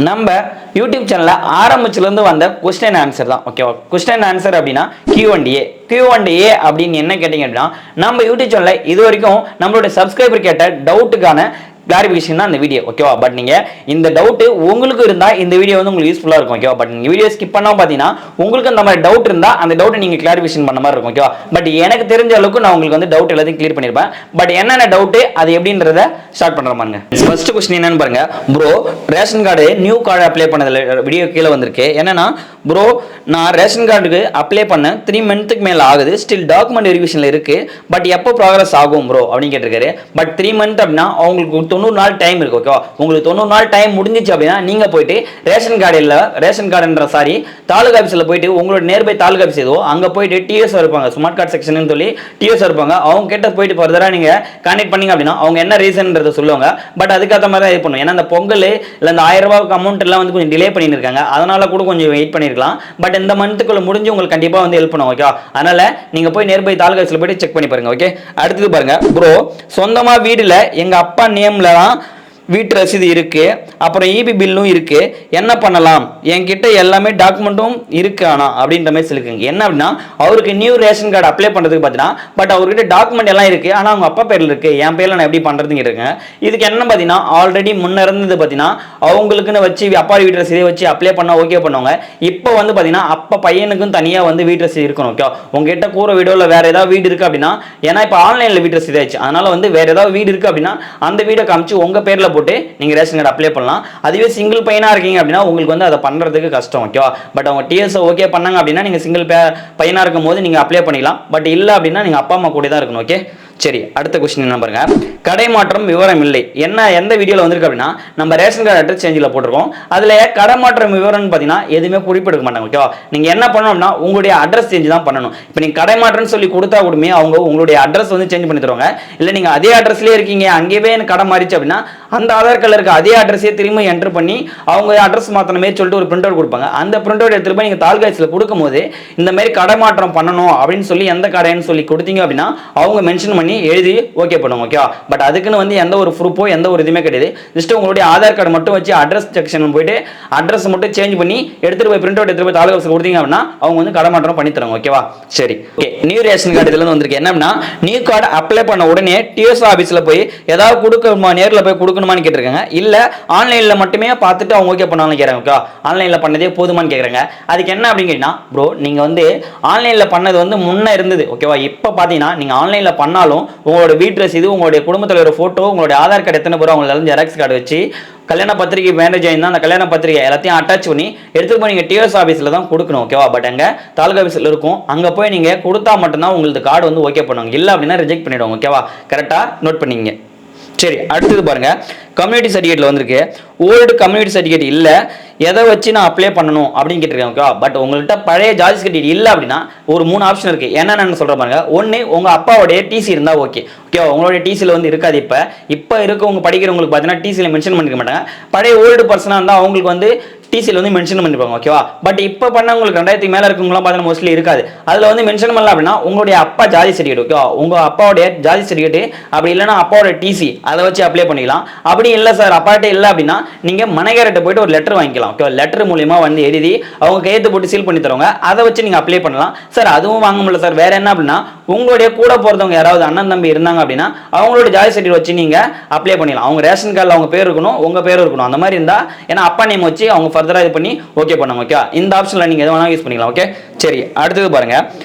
நம்ம யூடியூப் சேனல்ல ஆரம்பிச்சிலேருந்து வந்த கொஸ்டின் ஆன்சர் தான். ஓகேவா? கொஸ்டின் ஆன்சர் அப்படின்னா Q&A அப்படின்னு என்ன கேட்டீங்க அப்படின்னா, நம்ம யூடியூப் சேனல்ல இது வரைக்கும் நம்மளோட சப்ஸ்கிரைபர் கேட்ட டவுட்டுக்கான கிளாரிஃபிகேஷன் தான் இந்த வீடியோ. ஓகேவா? பட் நீங்க இந்த டவுட் உங்களுக்கு இருந்தா இந்த வீடியோ வந்து உங்களுக்கு யூஸ்ஃபுல்லா இருக்கும். ஓகேவா? பட் நீங்க வீடியோ ஸ்கிப் பண்ணாம பாத்தீங்கன்னா உங்களுக்கு அந்த மாதிரி டவுட் இருந்தா அந்த டவுட் நீங்க கிளாரிஃபிகேஷன் பண்ண மாதிரி இருக்கும். ஓகேவா? பட் எனக்கு தெரிஞ்ச அளவுக்கு நான் உங்களுக்கு வந்து டவுட் எல்லாத்தையும் கிளியர் பண்ணிருப்பேன். பட் என்னென்ன டவுட் அது எப்படின்றத ஸ்டார்ட் பண்ற மாதிரி. ஃபர்ஸ்ட் क्वेश्चन என்னன்னு பாருங்க. Bro, ration card new card apply பண்ணதுல வீடியோ கீழே வந்திருக்கு. என்னன்னா, ப்ரோ நான் ரேஷன் கார்டுக்கு அப்ளை பண்ண 3 மந்த்துக்கு மேல ஆகுது, ஸ்டில் டாக்குமெண்ட் வெரிஃபிகேஷன்ல இருக்கு, பட் எப்போ ப்ராக்ரஸ் ஆகும் ப்ரோ அப்படின்னு கேட்டிருக்காரு. பட் 3 மந்த் அப்படின்னா அவங்களுக்கு 90 நாள் டைம் இருக்கு. ஓகேவா? உங்களுக்கு 90 நாள் டைம் முடிஞ்சிச்சு அப்படின்னா நீங்க போயிட்டு ரேஷன் கார்டுன்ற தாலுகா ஆஃபீஸ்ல போயிட்டு உங்களோட நியர்பை தாலுகா ஆஃபீஸ் ஏதோ அங்க போயிட்டு டிஎஸ் இருப்பாங்க, ஸ்மார்ட் கார்டு செக்ஷன் சொல்லி டிஎஸ் இருப்பாங்க, அவங்க கிட்ட போயிட்டு ஃபர்தரா நீங்க கான்டாக்ட் பண்ணீங்க அப்படின்னா அவங்க என்ன ரீசன்ன்றத சொல்லுவாங்க. பட் அதுக்கேற்ற மாதிரி தான் இது பண்ணும். ஏன்னா அந்த பொங்கல் இல்ல இந்த 1000 ரூபாய்க்கு அமௌண்ட் எல்லாம் வந்து கொஞ்சம் டிலே பண்ணிருக்காங்க, அதனால கூட கொஞ்சம் வெயிட் பண்ணிருக்கலாம். பட் இந்த மந்த்துக்குள்ள முடிஞ்சு உங்களுக்கு கண்டிப்பா வந்து ஹெல்ப் பண்ணும். ஓகேவா? அதனால நீங்க போய் நியர்பை தாலுகா ஆஃபீஸ்ல போயிட்டு செக் பண்ணி பாருங்க. ஓகே, அடுத்தது பாருங்க. ப்ரோ, சொந்தமா வீடுல எங்க அப்பா நேம்ல தான் வீட்டு ரசீது இருக்கு, அப்புறம் இபி பில்லும் இருக்கு, என்ன பண்ணலாம்? என்கிட்ட எல்லாமே டாக்குமெண்ட்டும் இருக்கு ஆனா அப்படின்ற மாதிரி சொல்லிருக்காங்க. என்ன அப்படின்னா, அவருக்கு நியூ ரேஷன் கார்டு அப்ளை பண்றதுக்கு பார்த்தீங்கன்னா, பட் அவர்கிட்ட டாக்குமெண்ட் எல்லாம் இருக்கு, ஆனா அவங்க அப்பா பேர்ல இருக்கு, என் பேர்ல நான் எப்படி பண்றதுன்னு இருக்கேன். இதுக்கு என்ன பார்த்தீங்கன்னா, ஆல்ரெடி முன்ன இருந்தது பார்த்தீங்கன்னா அவங்களுக்குன்னு வச்சு அப்பா வீட்டு ரசீதை வச்சு அப்ளை பண்ணா ஓகே பண்ணுவாங்க. இப்போ வந்து பார்த்தீங்கன்னா அப்பா பையனுக்கும் தனியா வந்து வீட்டு ரசீது இருக்கணும். ஓகே, உங்ககிட்ட கூற வீடோ இல்லை வேற ஏதாவது வீடு இருக்கு அப்படின்னா, ஏன்னா இப்போ ஆன்லைன்ல வீட்டு ரசீது ஆயிடுச்சு, அதனால வந்து வேற ஏதாவது வீடு இருக்கு அப்படின்னா அந்த வீடை காமிச்சு உங்க பேர்ல போட்டு நீங்க ரேஷன் கார்டு அப்ளை பண்ணலாம். அதுவே சிங்கிள் பையனா இருக்கீங்க அப்படின்னா உங்களுக்கு வந்து அதை பண்றதுக்கு கஷ்டம். ஓகேவா? பட் அவங்க டிஎஸ் ஓகே பண்ணாங்க அப்படின்னா நீங்க சிங்கிள் பையனா இருக்கும் போது நீங்க அப்ளை பண்ணிக்கலாம். பட் இல்ல அப்படின்னா நீங்க அப்பா அம்மா கூட தான் இருக்கணும். ஓகே, சரி. அடுத்த क्वेश्चन என்ன பாருங்க. கடை மாற்றம் விவரம் இல்லை. என்ன எந்த வீடியோல வந்திருக்கு அப்படின்னா, நம்ம ரேஷன் கார்டு அட்ரஸ் சேஞ்சில போட்டுருக்கோம். அதுல கடை மாற்றம் விவரம்னு பாத்தீங்கன்னா எதுவுமே குறிப்பிடக்க மாட்டாங்க. ஓகேவா? நீங்க என்ன பண்ணணும்னா உங்களுடைய அட்ரஸ் சேஞ்ச் தான் பண்ணணும். இப்போ நீங்க கடை மாற்றம்னு சொல்லி கொடுத்தா கூடமே அவங்க உங்களுடைய அட்ரஸ் வந்து சேஞ்ச் பண்ணி தருவாங்க. இல்ல நீங்க அதே அட்ரஸ்லயே இருக்கீங்க, அங்கேயே கடை மாறிச்சு அப்படின்னா அந்த ஆதார் கார்டுல இருக்க அதே அட்ரஸே திரும்ப என்டர் பண்ணி அவங்க அட்ரஸ் மாத்தணுமே சொல்லிட்டு ஒரு பிரிண்ட் அவுட் கொடுப்பாங்க. அந்த பிரிண்ட் அவுட் எடுத்துட்டு போய் நீங்க தாலுகா ஆஃபீஸ்ல கொடுக்கும்போது இந்த மாதிரி கடை மாற்றம் பண்ணணும் அப்படின்னு சொல்லி எந்த கடைன்னு சொல்லி கொடுத்தீங்க அப்படின்னா அவங்க மென்ஷன் பண்ணி எழுதி ஓகே பண்ணுவோம். ஓகேவா? பட் அதுக்குன்னு வந்து எந்த ஒரு ப்ரூஃபோ எந்த ஒரு இதுவுமே கிடையாது. ஜஸ்ட் உங்களுடைய ஆதார் கார்டு மட்டும் வச்சு அட்ரஸ் செக்ஷன் போயிட்டு அட்ரஸ் மட்டும் சேஞ்ச் பண்ணி எடுத்துட்டு போய் பிரிண்ட் அவுட் எடுத்துட்டு போய் தாலுகா ஆஃபீஸ்ல கொடுத்தீங்க அப்படின்னா அவங்க வந்து கடை மாற்றம் பண்ணி தருவாங்க. ஓகேவா? சரி. ஓகே, நியூ ரேஷன் கார்டு இதுல இருந்து வந்திருக்கு. என்ன அப்படின்னா, நியூ கார்டு அப்ளை பண்ண உடனே டிஎஸ் ஆஃபீஸ்ல போய் ஏதாவது கொடுக்கணுமா, நேர்ல போய் கொடுக்கணுமான்னு கேட்டிருக்காங்க. இல்ல ஆன்லைன்ல மட்டுமே பார்த்துட்டு அவங்க ஓகே பண்ணாலும் கேட்கறாங்க. ஓகே, ஆன்லைன்ல பண்ணதே போதுமான்னு கேட்கறாங்க. அதுக்கு என்ன அப்படின்னு கேட்டீங்கன்னா, ப்ரோ நீங்க வந்து ஆன்லைன்ல பண்ணது வந்து முன்ன இருந்தது. ஓகேவா? இப்ப பாத்தீங்கன்னா நீங்க ஆன்லைன்ல பண்ணாலும் உங்களோட வீட்டு ரசீது, உங்களுடைய குடும்பத்தில் ஒரு போட்டோ, உங்களுடைய ஆதார் கார்டு எத்தனை பேரும் அவங்களுக்கு ஜெராக்ஸ் கார்டு வச்சு கல்யாண பத்திரிகை மேரேஜ் ஆயிருந்தா அந்த கல்யாண பத்திரிகை எல்லாத்தையும் அட்டாச் பண்ணி எடுத்துட்டு போய் நீங்க டிஎஸ் ஆஃபீஸ்ல தான் கொடுக்கணும். ஓகேவா? பட் அங்க தாலுகா ஆஃபீஸ்ல இருக்கும், அங்க போய் நீங்க கொடுத்தா மட்டும்தான் உங்களுக்கு கார்டு வந்து ஓகே பண்ணுவாங்க. இல்ல அப்படின்னா ரிஜெக்ட் பண்ணிடுவாங்க. ஓகேவா? கரெக்டா நோட் பண்ணிங்க. சரி, அடுத்தது பாருங்க. கம்யூனிட்டி சர்டிஃபிகேட்ல வந்திருக்கு. ஓல்டு கம்யூனிட்டி சர்டிஃபிகேட் இல்ல, எதை வச்சு நான் அப்ளை பண்ணணும் அப்படின்னு கேட்டிருக்கேன். ஓகேவா? பட் உங்கள்கிட்ட பழைய ஜாதி சர்டிஃபிகேட் இல்ல அப்படின்னா ஒரு 3 ஆப்ஷன் இருக்கு. என்னென்னு சொல்ற பாருங்க. ஒன்னு, உங்க அப்பாவுடைய டிசி இருந்தா ஓகே. ஓகேவா? உங்களுடைய டிசில வந்து இருக்காது. இப்ப இருக்கவங்க படிக்கிறவங்களுக்கு பார்த்தீங்கன்னா டிசில மென்ஷன் பண்ணிக்க மாட்டாங்க. பழைய ஓல்டு பர்சனா இருந்தா அவங்களுக்கு வந்து டிசில வந்து மென்ஷன் பண்ணிருப்பாங்க. ஓகேவா? பட் இப்போ பண்ணவங்களுக்கு 2000 மேல இருக்கவங்களாம் பார்த்தீங்கன்னா மோஸ்ட்லி இருக்காது. அதுல வந்து மென்ஷன் பண்ணல அப்படின்னா உங்களுடைய அப்பா ஜாதி சர்டிஃபிகேட். ஓகேவா? உங்க அப்பாவுடைய ஜாதி சர்டிஃபிகேட் அப்படி இல்லைன்னா அப்பாவோட டிசி அதை வச்சு அப்ளை பண்ணிக்கலாம். அப்படி இல்லை சார் அப்பாட்டே இல்லை அப்படின்னா நீங்க மனைகார்ட்ட போயிட்டு ஒரு லெட்டர் வாங்கிக்கலாம். ஓகேவா? லெட்டர் மூலியமா வந்து எழுதி அவங்க கையெழுத்து போட்டு சீல் பண்ணி தருவாங்க. அதை வச்சு நீங்க அப்ளை பண்ணலாம். சார் அதுவும் வாங்க முடியல சார், வேற என்ன அப்படின்னா உங்களுடைய கூட போறவங்க யாராவது அண்ணன் தம்பி இருந்தாங்க அப்படின்னா அவங்களோட ஜாதி சர்டிஃபிகேட் வச்சு நீங்க அப்ளை பண்ணிக்கலாம். அவங்க ரேஷன் கார்டில் அவங்க பேர் இருக்கணும், உங்க பேர் இருக்கணும். அந்த மாதிரி இருந்தா ஏன்னா அப்பா நேம் வச்சு அவங்க ஃபர்தரா இது பண்ணி ஓகே பண்ணுங்க. ஓகே, இந்த ஆப்ஷன்ல நீங்க எதை வேணா யூஸ் பண்ணிக்கலாம். ஓகே, சரி. அடுத்தது பாருங்க.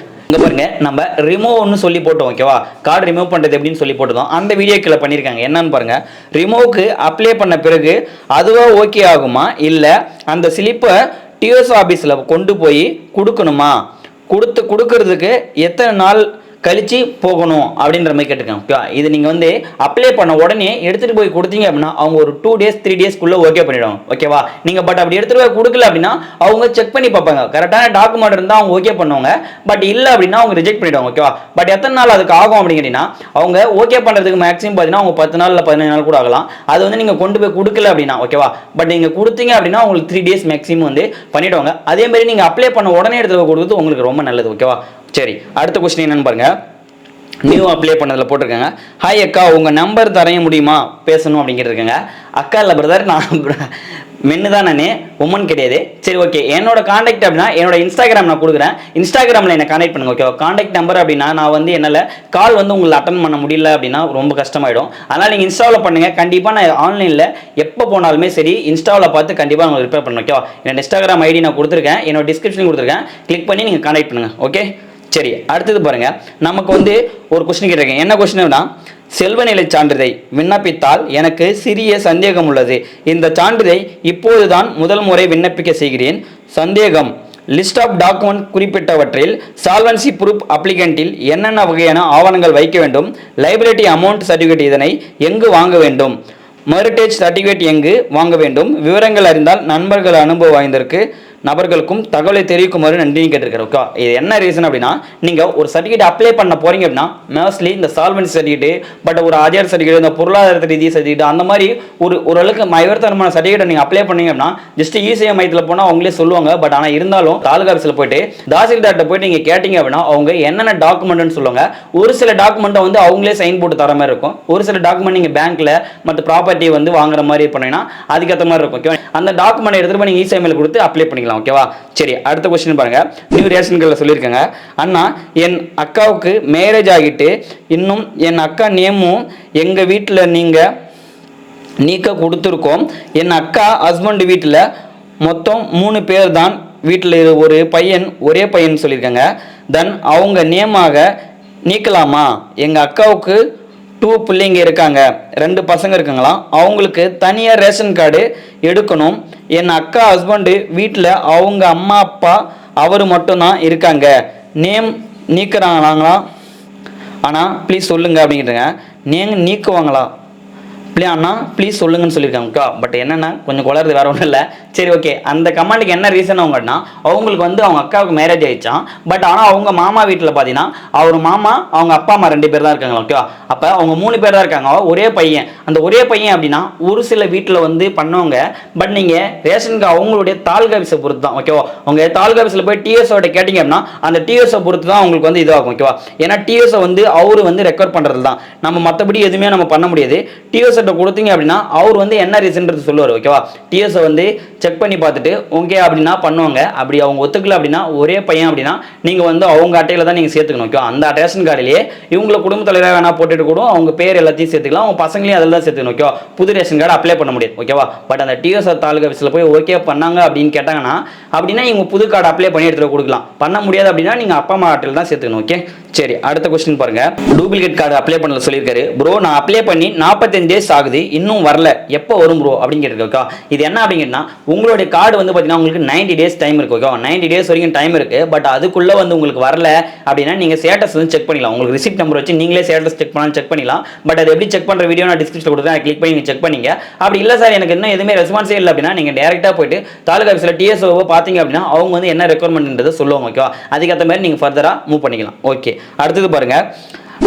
இங்க பாருங்க, நம்ம ரிமூவ்னு சொல்லி போட்டோம். ஓகேவா? கார்டு ரிமூவ் பண்றது எப்படின்னு சொல்லி போட்டோம். அந்த வீடியோ கீழே பண்ணிருக்காங்க. என்னன்னு பாருங்க. ரிமூவ்க்கு அப்ளை பண்ண பிறகு அதுவா ஓகே ஆகுமா, இல்ல அந்த ஸ்லிப்பை டிஎஸ் ஆபீஸ்ல கொண்டு போய் கொடுக்கணுமா, கொடுக்கறதுக்கு எத்தனை நாள் கழிச்சு போகணும் அப்படின்ற மாதிரி கேட்டிருக்காங்க. ஓகே, இது நீங்க வந்து அப்ளை பண்ண உடனே எடுத்துட்டு போய் கொடுத்தீங்க அப்படின்னா அவங்க ஒரு 2 days 3 daysக்குள்ள ஓகே பண்ணிடுவாங்க. ஓகேவா? நீங்க பட் அப்படி எடுத்துட்டு போய் கொடுக்கல அப்படின்னா அவங்க செக் பண்ணி பார்ப்பாங்க. கரெக்டான டாக்குமெண்ட் இருந்தா அவங்க ஓகே பண்ணுவாங்க. பட் இல்ல அப்படின்னா அவங்க ரிஜெக்ட் பண்ணிடுவாங்க. ஓகேவா? பட் எத்தனை நாள் அதுக்கு ஆகும் அப்படிங்கன்னா அவங்க ஓகே பண்றதுக்கு மேக்ஸிமம் பார்த்தீங்கன்னா அவங்க 10 நாள் இல்ல 15 நாள் கூட ஆகலாம். அது வந்து நீங்க கொண்டு போய் கொடுக்கல அப்படின்னா. ஓகேவா? பட் நீங்க கொடுத்தீங்க அப்படின்னா உங்களுக்கு 3 days மேக்ஸிமம் வந்து பண்ணிடுவாங்க. அதே மாதிரி நீங்க அப்ளை பண்ண உடனே எடுத்து போய் கொடுக்கிறது உங்களுக்கு ரொம்ப நல்லது. ஓகேவா? சரி, அடுத்த क्वेश्चन என்னன்னு பாருங்க. நியூ அப்ளை பண்ணதில் போட்டிருக்காங்க. ஹாய் அக்கா, உங்கள் நம்பர் தரைய முடியுமா பேசணும் அப்படிங்கிறது இருக்காங்க. அக்கா இல்லை பிரதர், நான் மென்னு தான் நானே, உமன் கிடையாது. சரி ஓகே, என்னோட காண்டாக்ட் அப்படின்னா என்னோட இன்ஸ்டாகிராம் நான் கொடுக்குறேன். இன்ஸ்டாகிராமில் என்ன காண்டாக்ட் பண்ணுங்க. ஓகே, காண்டாக்ட் நம்பர் அப்படின்னா நான் வந்து என்னால் கால் வந்து உங்களை அட்டன் பண்ண முடியல அப்படின்னா ரொம்ப கஷ்டமாயிடும். அதனால் நீங்கள் இன்ஸ்டாவில் பண்ணுங்கள். கண்டிப்பாக நான் ஆன்லைனில் எப்போ போனாலுமே சரி இன்ஸ்டாவில் பார்த்து கண்டிப்பாக உங்களுக்கு ரிப்பேர் பண்ணுவேன். ஓகேவா, என்னோட இன்ஸ்டாகிராம் ஐடி நான் கொடுத்துருக்கேன், என்னோட டிஸ்கிரிப்ஷன் கொடுத்துருக்கேன், கிளிக் பண்ணி நீங்கள் காண்டாக்ட் பண்ணுங்கள். ஓகே, சரி அடுத்தது பாருங்கள். நமக்கு வந்து ஒரு கொஸ்டின் கேட்டிருக்கேன். என்ன கொஸ்டின்னா, செல்வநிலை சான்றிதழை விண்ணப்பித்தால் எனக்கு சிறிய சந்தேகம் உள்ளது. இந்த சான்றிதழை இப்போதுதான் முதல் முறை விண்ணப்பிக்க செய்கிறேன். சந்தேகம்: லிஸ்ட் ஆஃப் டாக்குமெண்ட் குறிப்பிட்டவற்றில் சால்வன்சி ப்ரூஃப் அப்ளிகண்டில் என்னென்ன வகையான ஆவணங்கள் வைக்க வேண்டும்? லைபிலிட்டி அமௌண்ட் சர்டிஃபிகேட் இதனை எங்கு வாங்க வேண்டும்? மெரிட்டேஜ் சர்டிஃபிகேட் எங்கு வாங்க வேண்டும்? விவரங்கள் அறிந்தால் நண்பர்கள் அனுபவம் வாய்ந்திருக்கு நபர்களுக்கும் தகவலை தெரிவிக்குமாறு நன்றின்னு கேட்டிருக்காரு. ஓகே, இது என்ன ரீசன் அப்படின்னா, நீங்கள் ஒரு சர்டிஃபிகேட் அப்ளை பண்ண போறீங்க அப்படின்னா மோஸ்ட்லி இந்த சால்வன்சி சர்டிஃபிகேட், பட் ஒரு ஆதார் சர்டிஃபிகேட், இந்த பொருளாதார ரீதி சர்டிஃபிகேட், அந்த மாதிரி ஓரளவுக்கு மயவர்த்தனமான சர்டிஃபிகேட் நீங்கள் அப்ளை பண்ணீங்க அப்படின்னா ஜஸ்ட் இசேவை மையத்தில் போனால் அவங்களே சொல்லுவாங்க. பட் ஆனால் இருந்தாலும் தாலுகா ஆஃபீஸில் போயிட்டு தாசில்தார்கிட்ட போயிட்டு நீங்கள் கேட்டீங்க அப்படின்னா அவங்க என்னென்ன டாக்குமெண்ட்னு சொல்லுவாங்க. ஒரு சில டாக்குமெண்ட்டை வந்து அவங்களே சைன் போட்டு தர மாதிரி இருக்கும். ஒரு சில டாக்குமெண்ட் நீங்கள் பேங்க்கில் மற்ற ப்ராப்பர்ட்டி வந்து வாங்குற மாதிரி பண்ணீங்கன்னா அதுக்கேற்ற மாதிரி இருக்கும். ஓகே, அந்த டாக்குமெண்ட் எடுத்துகிட்டு போய் நீங்கள் இசேவை மையில் கொடுத்து அப்ளை பண்ணிக்கலாம். ஓகேவா, சரி அடுத்த क्वेश्चन பாருங்க. நியூ ரேஷன் கார்டுல சொல்லிருக்காங்க, அண்ணா என் அக்காவுக்கு மேரேஜ் ஆகிட்டு இன்னும் என் அக்கா நேமும் எங்க வீட்டில் நீக்க கொடுத்துருக்கோம். என் அக்கா ஹஸ்பண்ட் வீட்டில் மொத்தம் 3 பேர் தான் வீட்டில் ஒரு பையன், ஒரே பையன் சொல்லியிருக்காங்க. தென் அவங்க நேமாக நீக்கலாமா? எங்கள் அக்காவுக்கு 2 பிள்ளைங்க இருக்காங்க, 2 பசங்க இருக்காங்களாம். அவங்களுக்கு தனியாக ரேஷன் கார்டு எடுக்கணும். என் அக்கா ஹஸ்பண்டு வீட்டில் அவங்க அம்மா அப்பா அவர் மட்டும்தான் இருக்காங்க. நேம் நீக்கிறாங்களாங்களா? ஆனால் ப்ளீஸ் சொல்லுங்கள் அப்படிங்கிறங்க. நீங்கள் நீக்குவாங்களா அண்ணா ப்ளீஸ் சொல்லுங்கன்னு சொல்லியிருக்காங்கக்கா. பட் என்னென்னா கொஞ்சம் குளருது, வேறு ஒன்றும் இல்லை. சரி ஓகே, அந்த கமெண்ட்டுக்கு என்ன ரீசன் அவங்கன்னா, அவங்களுக்கு வந்து அவங்க அக்காவுக்கு மேரேஜ் ஆயிடுச்சான். பட் ஆனால் அவங்க மாமா வீட்டில் பார்த்தீங்கன்னா அவர் மாமா அவங்க அப்பா அம்மா 2 பேர் தான் இருக்காங்களா. ஓகேவா, அப்போ அவங்க 3 பேர் தான் இருக்காங்க, ஒரே பையன். அந்த ஒரே பையன் அப்படின்னா ஒரு சில வீட்டில் வந்து பண்ணுவாங்க. பட் நீங்கள் ரேஷனுக்கு அவங்களுடைய தாலுகா ஆஃபீஸை பொறுத்து தான். ஓகேவா, அவங்க தாலுகா ஆஃபீஸில் போய் டிஎஸ்ஓட கேட்டிங்க அப்படின்னா அந்த டிஎஸ்ஓ பொறுத்து தான் அவங்களுக்கு வந்து இதாகும். ஓகேவா, ஏன்னா டிஎஸ்ஓ வந்து அவரு வந்து ரெக்கார்ட் பண்ணுறது தான், நம்ம மற்றபடி எதுவுமே நம்ம பண்ண முடியாது. டிஎஸ்ஓ கொடுத்தீங்க அப்படின்னா அவர் வந்து என்ன ரீசன்றது சொல்லுவார். ஓகேவா, டிஎஸ்ஓ வந்து செக் பண்ணி பார்த்துட்டு ஓகே அப்படின்னா பண்ணுவாங்க. அப்படி அவங்க ஒத்துக்கல அப்படின்னா ஒரே பையன் அப்படின்னா நீங்கள் வந்து அவங்க அட்டையில் தான் நீங்கள் சேர்த்துக்கணும். ஓகே, அந்த ரேஷன் கார்டிலேயே இவங்களை குடும்ப தலைவராக வேணா போட்டுட்டு கூட அவங்க பேர் எல்லாத்தையும் சேர்த்துக்கலாம், அவங்க பசங்களையும் அதில் தான் சேர்த்துக்கணும். ஓகேவா, புது ரேஷன் கார்டு அப்ளை பண்ண முடியாது. ஓகேவா, பட் அந்த டிஎஸ்ஓ தாலுகா ஆஃபீஸில் போய் ஓகே பண்ணாங்க அப்படின்னு கேட்டாங்கன்னா அப்படின்னா இவங்க புது கார்டு அப்ளை பண்ணி எடுத்துகிட்டு கொடுக்கலாம். பண்ண முடியாது அப்படின்னா நீங்கள் அப்பா அம்மா அட்டையில் தான் சேர்த்துக்கணும். ஓகே, சரி அடுத்த கொஸ்டின் பாருங்க. டூப்ளிகேட் கார்டு அப்ளை பண்ணல சொல்லியிருக்காரு. ப்ரோ நான் அப்ளை பண்ணி 45 டேஸ் ஆகுது, இன்னும் வரல, எப்போ வரும் ப்ரோ அப்படின்னு கேட்டிருக்கா. இது என்ன அப்படிங்கன்னா, உங்களுடைய கார்டு வந்து பார்த்தீங்கன்னா உங்களுக்கு 90 டேஸ் டைம் இருக்கு. ஓகே, 90 டேஸ் வரைக்கும் டைம் இருக்கு. பட் அதுக்குள்ள வந்து உங்களுக்கு வரல அப்படின்னா நீங்க ஸ்டேட்டஸ் வந்து செக் பண்ணிக்கலாம். உங்களுக்கு ரிசிப்ட் நம்பர் வச்சு நீங்களே ஸ்டேட்டஸ் செக் பண்ணலாம், செக் பண்ணிக்கலாம். பட் அது எப்படி செக் பண்ற வீடியோ நான் டிஸ்கிரிப்ஷன்ல கொடுத்தேன், கிளிக் பண்ணி நீங்க செக் பண்ணீங்க. அப்படி இல்லை சார் எனக்கு இன்னும் எதுவுமே ரெஸ்பான்ஸே இல்லை அப்படின்னா நீங்க டேரக்டா போயிட்டு தாலுகா ஆஃபீஸ்ல டிஎஸ்ஓ பார்த்தீங்க அப்படின்னா அவங்க வந்து என்ன ரெக்குவயர்மெண்ட்ன்றதை சொல்லுவாங்க. ஓகேவா, அதுக்கேற்ற மாதிரி நீங்க ஃபர்தரா மூவ் பண்ணிக்கலாம். ஓகே, அடுத்தது பாருங்க.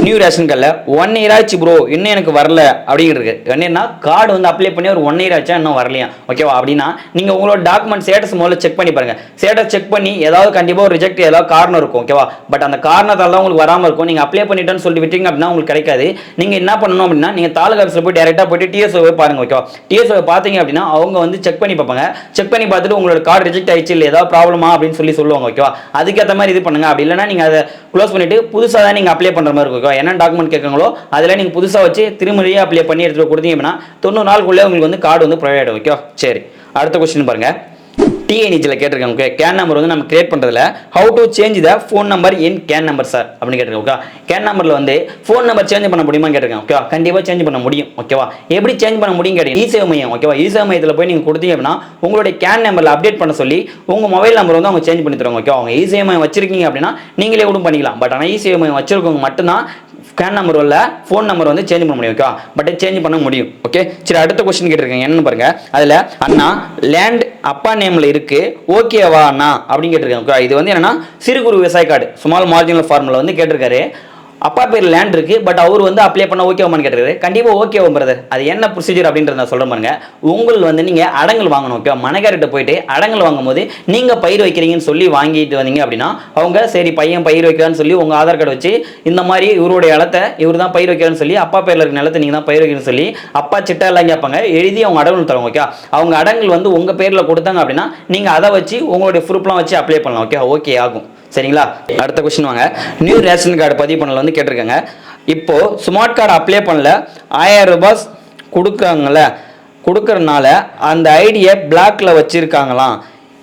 நியூ ரேஷன் கார்டில் 1 இயர் ஆச்சு ப்ரோ இன்னும் எனக்கு வரல அப்படிங்கிறது. என்னன்னா கார்டு வந்து அப்ளை பண்ணி ஒரு 1 இயர் ஆச்சா இன்னும் வரலையா. ஓகேவா, அப்படின்னா நீங்கள் உங்களோட டாக்குமெண்ட் ஸ்டேட்டஸ் முதல்ல செக் பண்ணி பாருங்க. ஸ்டேட்டஸ் செக் பண்ணி ஏதாவது கண்டிப்பாக ஒரு ரிஜெக்ட் ஏதாவது காரணம் இருக்கும். ஓகேவா, பட் அந்த காரணத்தால் தான் உங்களுக்கு வராமல் இருக்கும். நீங்கள் அப்ளை பண்ணிட்டேன்னு சொல்லிட்டு விட்டீங்க அப்படின்னா உங்களுக்கு கிடைக்காது. நீங்கள் என்ன பண்ணணும் அப்படின்னா நீங்கள் தாலுகா ஆஃபீஸில் போய் டேரெக்டாக போயிட்டு டிஎஸ்ஓவை பாருங்க. ஓகேவா, டிஎஸ்ஓவை பார்த்தீங்க அப்படின்னா அவங்க வந்து செக் பண்ணி பார்ப்பாங்க. செக் பண்ணி பார்த்துட்டு உங்களோட கார்டு ரிஜெக்ட் ஆயிடுச்சு இல்லை ஏதாவது ப்ராப்ளமா அப்படின்னு சொல்லுவாங்க. ஓகேவா, அதுக்கேற்ற மாதிரி இது பண்ணுங்க. அப்படி இல்லைன்னா நீங்கள் அதை க்ளோஸ் பண்ணிட்டு புதுசாக தான் நீங்கள் அப்ளை பண்ணுற மாதிரி இருக்கும். என்ன டாக்குமெண்ட் கேட்குங்களோ அதில் நீங்கள் புதுசாக வச்சு திருமணியே அப்ளை பண்ணி எடுத்துகிட்டு கொடுத்தீங்கன்னா 90 நாளுக்குள்ளே உங்களுக்கு வந்து கார்டு வந்து ப்ரொவைட் ஆகும். ஓகே, சரி அடுத்த கொஸ்டின் பாருங்க. டிஎன்இஜியில் கேட்டிருக்காங்க. ஓகே, கேன் நம்பர் வந்து நம்ம கிரியேட் பண்ணுறதுல how to change the phone number in can number sir அப்படின்னு கேட்டிருக்கோம். ஓகே, கேன் நம்பரில் வந்து ஃபோன் நம்பர் சேஞ்ச் பண்ண முடியுமான்னு கேட்டிருக்காங்க. ஓகே, கண்டிப்பாக சேஞ்ச் பண்ண முடியும். ஓகேவா, எப்படி சேஞ்ச் பண்ண முடியும் கேட்டீங்க, இசேவை மையம். ஓகேவா, இசேவை மையத்தில் போய் நீங்கள் கொடுத்தீங்க அப்படின்னா உங்களுடைய கேன் நம்பரில் அப்டேட் பண்ண சொல்லி உங்கள் மொபைல் நம்பர் வந்து அவங்க சேஞ்ச் பண்ணி தருவாங்க. ஓகே, அவங்க இசேவை மையம் வச்சிருக்கீங்க அப்படின்னா நீங்களே கூட பண்ணிக்கலாம். பட் ஆனால் இசேவை மையம் வச்சிருக்கவங்க மட்டும்தான் கேன் நம்பர் உள்ள ஃபோன் நம்பர் வந்து சேஞ்ச் பண்ண முடியும். ஓகே, பட் சேஞ்ச் பண்ண முடியும். ஓகே, சரி அடுத்த கொஸ்டின் கேட்டிருக்கீங்க. என்னன்னு பாருங்க. அதில் அண்ணா லேண்ட் அப்பா நேமில் இருக்கு ஓகேவா அண்ணா அப்படின்னு கேட்டிருக்காங்க. ஓகே, இது வந்து என்னன்னா சிறு குறு விவசாய கார்டு ஸ்மால் மார்ஜினல் ஃபார்மில் வந்து கேட்டிருக்காரு. அப்பா பேர் லேண்ட் இருக்கு, பட் அவர் வந்து அப்ளை பண்ண ஓகேவான்னு கேட்டிருக்காரு. கண்டிப்பாக ஓகேவும் பிரதர். அது என்ன ப்ரொசீஜர் அப்படின்றத நான் சொல்கிறேன் பாருங்க. உங்களுக்கு வந்து நீங்கள் அடங்கல் வாங்கணும். ஓகே, மனைக்கார்ட்ட போயிட்டு அடங்கல் வாங்கும் போது நீங்கள் பயிர் வைக்கிறீங்கன்னு சொல்லி வாங்கிட்டு வந்தீங்க அப்படின்னா அவங்க சரி பையன் பயிர் வைக்கிறான்னு சொல்லி உங்கள் ஆதார் கார்டு வச்சு இந்த மாதிரி இவருடைய நிலத்தை இவர் தான் பயிர் வைக்கிறான்னு சொல்லி அப்பா பேரில் இருக்க நிலத்தை நீங்கள் தான் பயிர் வைக்கிறேன்னு சொல்லி அப்பா சிட்டா எல்லாம் கேட்பாங்க. எழுதி அவங்க அடங்கல் தருவாங்க. ஓகே, அவங்க அடங்கல் வந்து உங்கள் பேரில் கொடுத்தாங்க அப்படின்னா நீங்கள் அதை வச்சு உங்களுடைய ப்ரூஃப்லாம் வச்சு அப்ளை பண்ணலாம். ஓகே, ஓகே ஆகும். சரிங்களா? அடுத்த கொஸ்டின் வாங்க. நியூ ரேஷன் கார்டு பதிவு பண்ணல வந்து கேட்டிருக்காங்க. இப்போ ஸ்மார்ட் கார்டு அப்ளை பண்ணல 1000 ரூபாய் கொடுக்குறாங்கல்ல, கொடுக்கறதுனால அந்த ஐடியை பிளாக்ல வச்சிருக்காங்களாம்.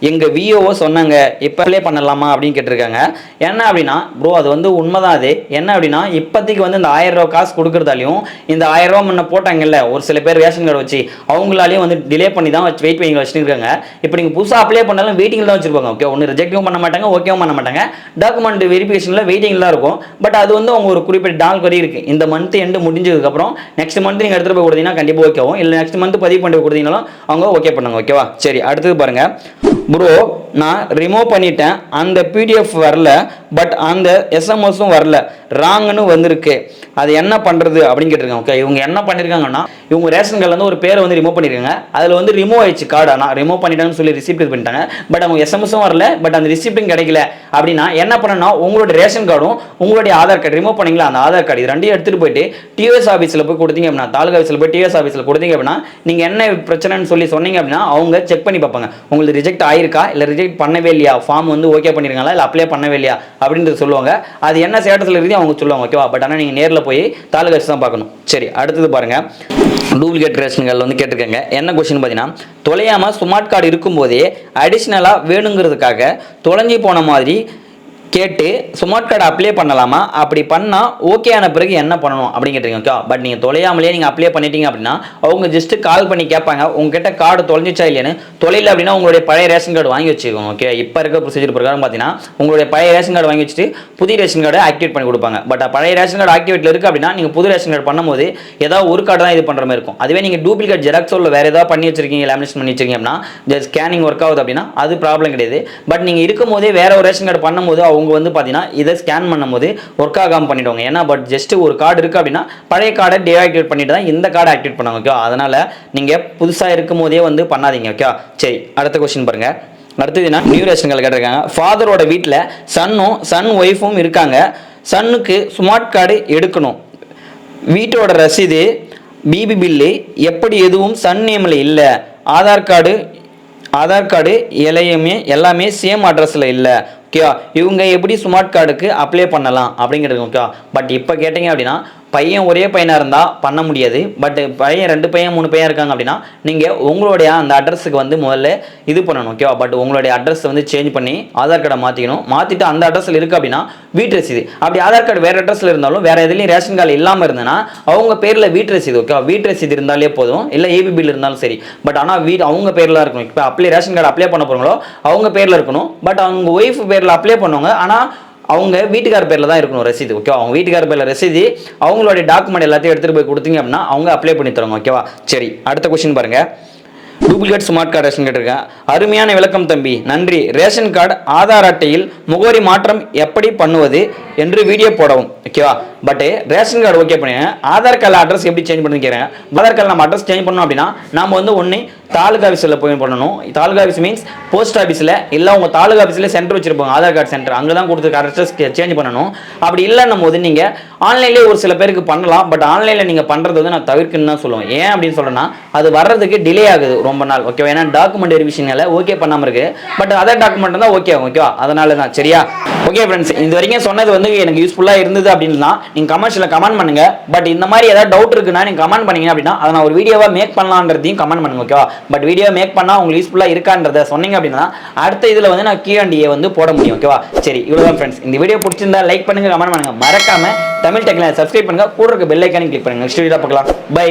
எங்கள் விஓஓ சொன்னாங்க, இப்போ அப்ளை பண்ணலாமா அப்படின்னு கேட்டிருக்காங்க. என்ன அப்படின்னா ப்ரோ அது வந்து உண்மைதான். அது என்ன அப்படின்னா இப்போதைக்கு வந்து இந்த 1000 ரூபா காசு கொடுக்குறதாலையும் இந்த 1000 ரூபா முன்ன போட்டாங்கல்ல ஒரு சில பேர் ரேஷன் கார்டு வச்சு அவங்களாலையும் வந்து டிலே பண்ணி தான் வெயிட் பண்ணி வச்சுருக்காங்க. இப்போ நீங்கள் புதுசாக அப்ளை பண்ணாலும் வெயிட்டிங்கில் தான் வச்சுருப்பாங்க. ஓகே, ஒன்று ரிஜெக்டும் பண்ண மாட்டாங்க, ஓகேவும் பண்ண மாட்டாங்க. டாக்குமெண்ட் வெரிஃபிகேஷனில் வெயிட்டிங்கில் தான் இருக்கும். பட் அது வந்து அவங்க ஒரு குறிப்பிட்ட நாள் வரை இருக்குது. இந்த மந்த் எண்டு முடிஞ்சதுக்கப்புறம் நெக்ஸ்ட் மந்த் நீங்கள் எடுத்துகிட்டு போய் கொடுத்தீங்கன்னா கண்டிப்பாக ஓகேவும். இல்லை நெக்ஸ்ட் மந்த் பதிவு பண்ணி கொடுத்தீங்கனாலும் அவங்க ஓகே பண்ணுங்க. ஓகேவா? சரி, அடுத்தது பாருங்கள். ப்ரோ நான் ரிமூவ் பண்ணிட்டேன், அந்த பிடிஎஃப் வரல, பட் அந்த எஸ்எம்எஸும் வரல, ராங்னு வந்திருக்கு, அது என்ன பண்ணுறது அப்படின்னு கேட்டிருக்காங்க. ஓகே, இவங்க என்ன பண்ணியிருக்காங்கன்னா இவங்க ரேஷன் கார்டில் வந்து ஒரு பேரை வந்து ரிமூவ் பண்ணியிருக்காங்க. அதில் வந்து ரிமூவ் ஆயிடுச்சு கார்டு. ஆனால் ரிமூவ் பண்ணிட்டாங்கன்னு சொல்லி ரிசிப்ட் இது பண்ணிட்டாங்க. பட் அவங்க எஸ்எம்எஸும் வரல, பட் அந்த ரிசிப்டும் கிடைக்கல. அப்படின்னா என்ன பண்ணணும்னா உங்களோட ரேஷன் கார்டும் உங்களுடைய ஆதார் கார்டு ரிமூவ் பண்ணிங்களா அந்த ஆதார் கார்டு இது ரெண்டையும் எடுத்துகிட்டு போயிட்டு டிஎஸ் ஆஃபீஸில் போய் கொடுத்தீங்க அப்படின்னா, தாலுகா ஆஃபீஸில் போய் டிஎஸ் ஆஃபீஸில் கொடுத்தீங்க அப்படின்னா நீங்கள் என்ன பிரச்சனைன்னு சொல்லி சொன்னீங்க அப்படின்னா அவங்க செக் பண்ணி பார்ப்பாங்க. உங்களுக்கு ரிஜெக்ட் ஆயிருக்கா இல்லை ரிஜெக்ட் பண்ணவே இல்லையா, ஃபார்ம் வந்து ஓகே பண்ணிருக்காங்களா இல்லை அப்ளை பண்ணவே இல்லையா அப்படின்றது சொல்லுவாங்க. அது என்ன ஸ்டேட்டஸில் இருக்குது அவங்க சொல்லுவாங்க. ஓகேவா? பட் ஆனால் நீங்கள் நேரில் போய் தாலுகா ஆஃபீஸ் தான் பார்க்கணும். சரி, அடுத்தது பாருங்கள். டூப்ளிகேட் ரேஷன் கார்டில் வந்து கேட்டிருக்காங்க. என்ன கொஸ்டின் பார்த்தீங்கன்னா தொலையாமல் ஸ்மார்ட் கார்டு இருக்கும்போதே அடிஷ்னலாக வேணுங்கிறதுக்காக தொலைஞ்சி போன மாதிரி கேட்டு ஸ்மார்ட் கார்டு அப்ளை பண்ணலாமா, அப்படி பண்ணால் ஓகே ஆன பிறகு என்ன பண்ணணும் அப்படின்னு கேட்டிருக்கீங்க. ஓகே, பட் நீங்கள் தொலையாமலே நீங்கள் அப்ளை பண்ணிட்டீங்க அப்படின்னா அவங்க ஜஸ்ட்டு கால் பண்ணி கேட்பாங்க உங்ககிட்ட கார்டு தொலைஞ்சிச்சா இல்லைன்னு. தொலைல அப்படின்னா உங்களுடைய பழைய ரேஷன் கார்டு வாங்கி வச்சுக்கோங்க. ஓகே, இப்போ இருக்க ப்ரொசீஜர் பிரகாரம் பார்த்தீங்கன்னா உங்களுடைய பழைய ரேஷன் கார்டு வாங்கி வச்சுட்டு புதிய ரேஷன் கார்டு ஆக்டிவேட் பண்ணி கொடுப்பாங்க. பட் பழைய ரேஷன் கார்டு ஆக்டிவேட்டில் இருக்குது அப்படின்னா நீங்கள் புது ரேஷன் கார்டு பண்ணும்போது ஏதாவது ஒரு கார்டு தான் இது பண்ணுற மாதிரி இருக்கும். அதுவே நீங்கள் டூப்ளிகேட் ஜெராக்ஸோ இல்லை வேறு ஏதாவது பண்ணி வச்சிருக்கீங்க, லேமினேஷன் பண்ணி வச்சிருக்கீங்க அப்படின்னா ஜஸ்ட் ஸ்கேனிங் ஒர்க் ஆகுது அப்படின்னா அது ப்ராப்ளம் கிடையாது. பட் நீங்கள் இருக்கும் போதே வேற ஒரு ரேஷன் கார்டு பண்ணும்போது அவங்க வந்து பார்த்தீங்கன்னா இதை ஸ்கேன் பண்ணும்போது ஒர்க் ஆகாம பண்ணிடுவாங்க. ஏன்னா பட் ஜஸ்ட் ஒரு கார்டு இருக்குது அப்படின்னா பழைய கார்டை டீஆக்டிவேட் பண்ணிட்டு தான் இந்த கார்டை ஆக்டிவேட் பண்ணுவாங்க. ஓகே, அதனால் நீங்கள் புதுசாக இருக்கும் போதே வந்து பண்ணாதீங்க. ஓகே, சரி, அடுத்த கொஸ்டின் பாருங்கள். அடுத்ததுன்னா நியூ ரேஷன் கார்டு கேட்டிருக்காங்க. ஃபாதரோட வீட்டில் சன் ஒய்ஃபும் இருக்காங்க. சன்னுக்கு ஸ்மார்ட் கார்டு எடுக்கணும், வீட்டோட ரசீது பிபி பில்லு எப்படி எதுவும் சன் நேமில் இல்லை, ஆதார் கார்டு எல்லாமே சேம் அட்ரஸில் இல்லை. ஓகே, இவங்க எப்படி ஸ்மார்ட் கார்டுக்கு அப்ளை பண்ணலாம் அப்படிங்கிறது. ஓகே, பட் இப்போ கேட்டிங்க அப்படின்னா பையன் ஒரே பையனாக இருந்தால் பண்ண முடியாது. பட் பையன் 2 பையன் 3 பையன் இருக்காங்க அப்படின்னா நீங்கள் உங்களுடைய அந்த அட்ரஸுக்கு வந்து முதல்ல இது பண்ணணும். ஓகேவா? பட் உங்களுடைய அட்ரஸ் வந்து சேஞ்ச் பண்ணி ஆதார் கார்டை மாற்றிக்கணும். மாற்றிட்டு அந்த அட்ரஸில் இருக்குது அப்படின்னா வீட்டு ரசீது, அப்படி ஆதார் கார்டு வேறு அட்ரஸில் இருந்தாலும் வேறு எதுலேயும் ரேஷன் கார்டு இல்லாமல் இருந்ததுன்னா அவங்க பேரில் வீட்டு ரசீது. ஓகேவா? வீட்டு ரசீது இருந்தாலே போதும், இல்லை ஏபி பில் இருந்தாலும் சரி. பட் ஆனால் அவங்க பேரில் இருக்கணும். இப்போ ரேஷன் கார்டு அப்ளை பண்ண போகிறவங்களோ அவங்க பேரில் இருக்கணும். பட் அவங்க ஒய்ஃப் பேரில் அப்ளை பண்ணுவாங்க, ஆனால் அவங்க வீட்டுக்கார பேரில் தான் இருக்கணும் ரசீது. ஓகேவா? அவங்க வீட்டுக்கார பேரில் ரசீது அவங்களுடைய டாக்குமெண்ட் எல்லாத்தையும் எடுத்துகிட்டு போய் கொடுத்தீங்க அப்படின்னா அவங்க அப்ளை பண்ணி தருவாங்க. ஓகேவா? சரி, அடுத்த கொஸ்டின் பாருங்கள். டூப்ளிகேட் ஸ்மார்ட் கார்டு ரேஷன் கேட்டிருக்கேன். அருமையான விளக்கம் தம்பி, நன்றி. ரேஷன் கார்டு ஆதார் அட்டையில் முகவரி மாற்றம் எப்படி பண்ணுவது என்று வீடியோ போடவும். ஓகேவா? பட் ரேஷன் கார்டு ஓகே பண்ணுங்க, ஆதார் கார்டு அட்ரஸ் எப்படி சேஞ்ச் பண்ணி கேட்குறேன். ஆதார் கார்டு நம்ம அட்ரஸ் சேஞ்ச் பண்ணோம் அப்படின்னா நம்ம வந்து ஒன்று தாலுகா ஆஃபீஸில் போய் பண்ணணும். தாலுகா ஆஃபீஸ் மீன்ஸ் போஸ்ட் ஆஃபீஸில், இல்லை உங்கள் தாலுகா ஆஃபீஸில் சென்டர் வச்சிருப்பாங்க, ஆதார் கார்டு சென்டர், அங்கே தான் கொடுத்து அட்ரஸ் சேஞ்ச் பண்ணணும். அப்படி இல்லைன்னும் போது நீங்கள் ஆன்லைன்லேயே ஒரு சில பேருக்கு பண்ணலாம். பட் ஆன்லைனில் நீங்கள் பண்ணுறது வந்து நான் தவிர்க்குன்னு தான் சொல்லுவேன். ஏன் அப்படின்னு சொல்கிறேன்னா அது வர்றதுக்கு டிலே ஆகுது ரொம்ப நாள். ஓகேவா? ஏன்னா டாக்குமெண்ட் வெரிஃபிகேஷனில் ஓகே பண்ணாமல் இருக்கு. பட் அதர் டாக்குமெண்ட் தான் ஓகே ஆகும். ஓகேவா? அதனால தான். சரியா? ஓகே ஃப்ரெண்ட்ஸ், இது வரைக்கும் சொன்னது வந்து எனக்கு யூஸ்ஃபுல்லாக இருந்தது அப்படின்னா நீங்கள் கமெண்ட்ஸில் கமெண்ட் பண்ணுங்க. பட் இந்த மாதிரி ஏதாவது டவுட் இருக்குன்னா நீங்கள் கமெண்ட் பண்ணீங்க அப்படின்னா அதை நான் ஒரு வீடியோவாக மேக் பண்ணலான்றதையும் கமெண்ட் பண்ணுங்க. ஓகேவா? பட் வீடியோ மேக் பண்ணால் உங்களுக்கு யூஸ்ஃபுல்லாக இருக்கான்றதை சொன்னீங்க அப்படின்னா அடுத்த இதில் வந்து நான் Q&A வந்து போட முடியும். ஓகேவா? சரி, இவ்வளோதான் ஃப்ரெண்ட்ஸ். இந்த வீடியோ பிடிச்சிருந்தா லைக் பண்ணுங்க, கமெண்ட் பண்ணுங்க, மறக்காம தமிழ் டெக்ல சப்ஸ்கிரைப் பண்ணுங்க, கூட இருக்க பெல் ஐக்கானையும் கிளிக் பண்ணுங்க. நெக்ஸ்ட் வீடியோ பார்க்கலாம். பை.